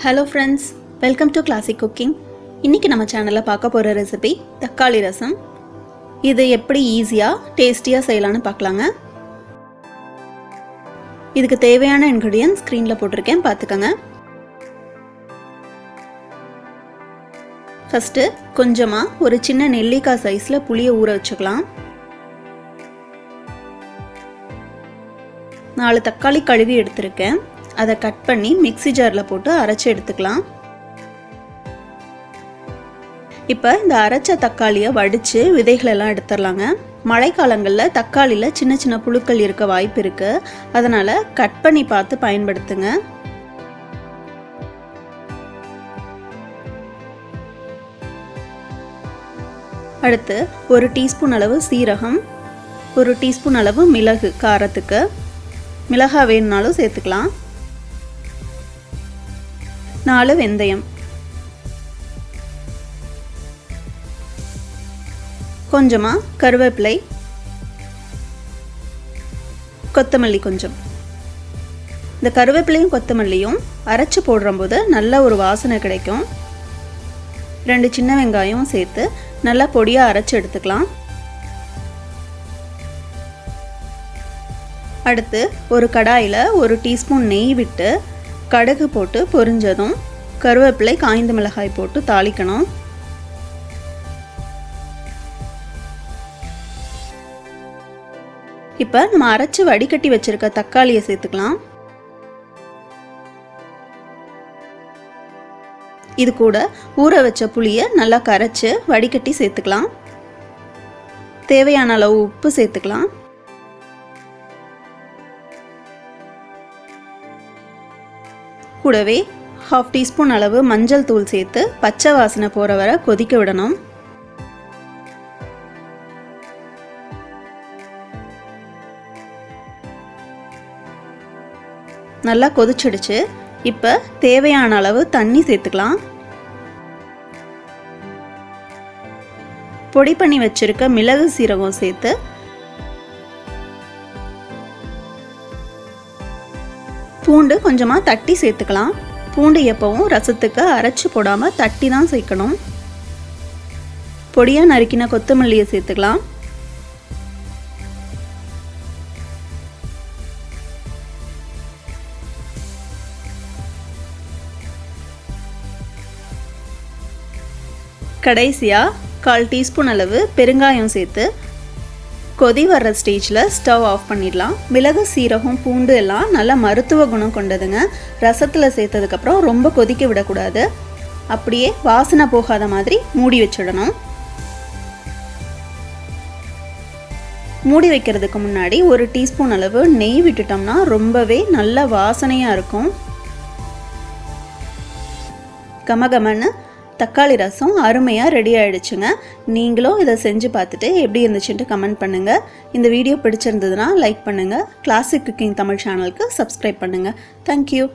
Hello friends, welcome to Classic Cooking. இன்னைக்கு நம்ம சேனல்ல பார்க்க போற ரெசிபி தக்காளி ரசம். இது எப்படி ஈஸியா டேஸ்டியா செய்யலாம்னு பார்க்கலாங்க. இதுக்கு தேவையான ingredients ஸ்கிரீன்ல போட்டுருக்கேன் பாத்துக்கங்க. ஃபர்ஸ்ட் கொஞ்சமா ஒரு சின்ன நெல்லிக்காய் சைஸ்ல புளியை ஊற வச்சுக்கலாம். 4 தக்காளி கழுவி எடுத்துருக்கேன். அதை கட் பண்ணி மிக்ஸி ஜார்ல போட்டு அரைச்சு எடுத்துக்கலாம். இப்போ இந்த அரைச்ச தக்காளியை வடிச்சு விதைகள் எல்லாம் எடுத்துடலாங்க. மழைக்காலங்கள்ல தக்காளியில சின்ன சின்ன புழுக்கள் இருக்க வாய்ப்பு இருக்கு. அதனால கட் பண்ணி பார்த்து பயன்படுத்துங்க. அடுத்து 1 டீஸ்பூன் அளவு சீரகம், 1 டீஸ்பூன் அளவு மிளகு, காரத்துக்கு மிளகாய் வேணும்னாலும் சேர்த்துக்கலாம். 4 வெந்தயம், கொஞ்சமா கருவேப்பிலை, கொத்தமல்லி கொஞ்சம். இந்த கருவேப்பிலையும் கொத்தமல்லியும் அரைச்சு போடும்போது நல்ல ஒரு வாசனை கிடைக்கும். 2 சின்ன வெங்காயம் சேர்த்து நல்லா பொடியா அரைச்சு எடுத்துக்கலாம். அடுத்து ஒரு கடாயில 1 டீஸ்பூன் நெய் விட்டு கடுகு போட்டு பொரிஞ்சதும் கருவேப்பிலை, காய்ந்த மிளகாய் போட்டு தாளிக்கணும். இப்போ நம்ம அரைச்சு வடிகட்டி வச்சிருக்க தக்காளியை சேர்த்துக்கலாம். இது கூட ஊற வச்ச புளியை நல்லா கரைச்சு வடிகட்டி சேர்த்துக்கலாம். தேவையான அளவு உப்பு சேர்த்துக்கலாம். கூடவே 1/2 டீஸ்பூன் அளவு மஞ்சள் தூள் சேர்த்து பச்சை வாசனை போற வரை கொதிக்க விடணும். நல்லா கொதிச்சிடுச்சு. இப்போ தேவையான அளவு தண்ணி சேர்த்துக்கலாம். பொடி பண்ணி வச்சிருக்க மிளகு சீரகம் சேர்த்து பூண்டு கொஞ்சமா தட்டி சேர்த்துக்கலாம். பூண்டு எப்பவும் ரசத்துக்கு அரைச்சு போடாம தட்டி தான் சேர்க்கணும். பொடியா நறுக்கின கொத்தமல்லியை சேர்த்துக்கலாம். கடைசியா 1/4 டீஸ்பூன் அளவு பெருங்காயம் சேர்த்து கொதி வர்ற ஸ்டேஜில் ஸ்டவ் ஆஃப் பண்ணிடலாம். மிளகு, சீரகம், பூண்டு எல்லாம் நல்லா மருத்துவ குணம் கொண்டதுங்க. ரசத்தில் சேர்த்ததுக்கப்புறம் ரொம்ப கொதிக்க விடக்கூடாது. அப்படியே வாசனை போகாத மாதிரி மூடி வச்சிடணும். மூடி வைக்கிறதுக்கு முன்னாடி 1 டீஸ்பூன் அளவு நெய் விட்டுட்டோம்னா ரொம்பவே நல்ல வாசனையாக இருக்கும். கமகமன்னு தக்காளி ரசம் அருமையாக ரெடி ஆகிடுச்சுங்க. நீங்களும் இதை செஞ்சு பார்த்துட்டு எப்படி இருந்துச்சுன்ட்டு கமெண்ட் பண்ணுங்கள். இந்த வீடியோ பிடிச்சிருந்ததுன்னா லைக் பண்ணுங்கள். கிளாசிக் குக்கிங் தமிழ் சேனலுக்கு சப்ஸ்கிரைப் பண்ணுங்கள். தேங்க்யூ.